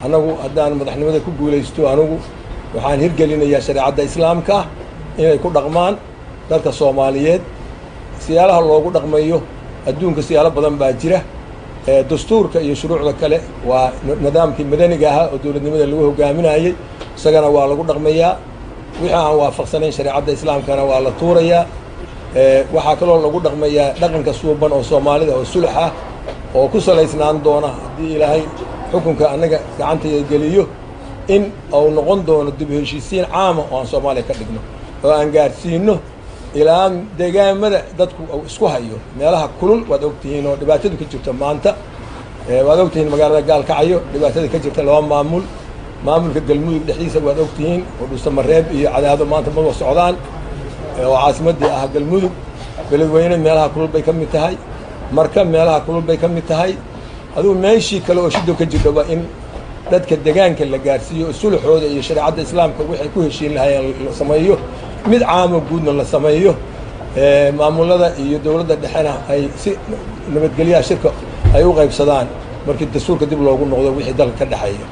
anagu haddaan madaxnimada ku guulaysto anigu waxaan hirgelinayaa shariicada islaamka inay ku dhaqmaan dadka Soomaaliyeed siyaalaha loogu dhaqmayo adduunka siyaalo badan baa jira dastuurka iyo shuruucda kale waa nidaamkii madaniga ah oo dawladnimada lagu hogaaminayay isagana waa lagu dhaqmayaa wixii aan waafaqsanayn shariicada islaamkana waa la tuurayaa waxa kale oo lagu dhaqmayaa dhaqanka suuban oo Soomaalida oo sulx ah oo ku salaysnaan doona hadii Ilaahay xukunka anaga gacantayda geliyo in uu noqon doono dib u heshiisiin caam ah oo Soomaaliya ka dhigno oo aan gaarsiino ilaa deegaamada dadku isku hayo meelaha kulul waad ogtihiin oo dhibaatadu ka jirto maanta waad ogtihiin magaalada Gaalkacyo dhibaatada ka jirta laba maamulka galmudug dhexdiisa waad ogtihiin oo Dhuusamareeb iyo Cadaado maanta ma wada socdaan oo caasimadii ah galmudug beledweyne meelaha kulul bay ka mid tahay marka meelaha kulul bay ka mid tahay aduu meeshii kale oo shido ka jirto in dadka deegaanka la gaarsiiyo sulxooda iyo shariicada islaamka wixii ku heshiin lahaayeen la sameeyo mid caam guudna la sameeyo maamulada iyo dawladda dhexena ay si nabadgelyo shirka ay u qaybsadaan markii dastuurka dib loogu noqdo wixii dalka ka dhaxeeyo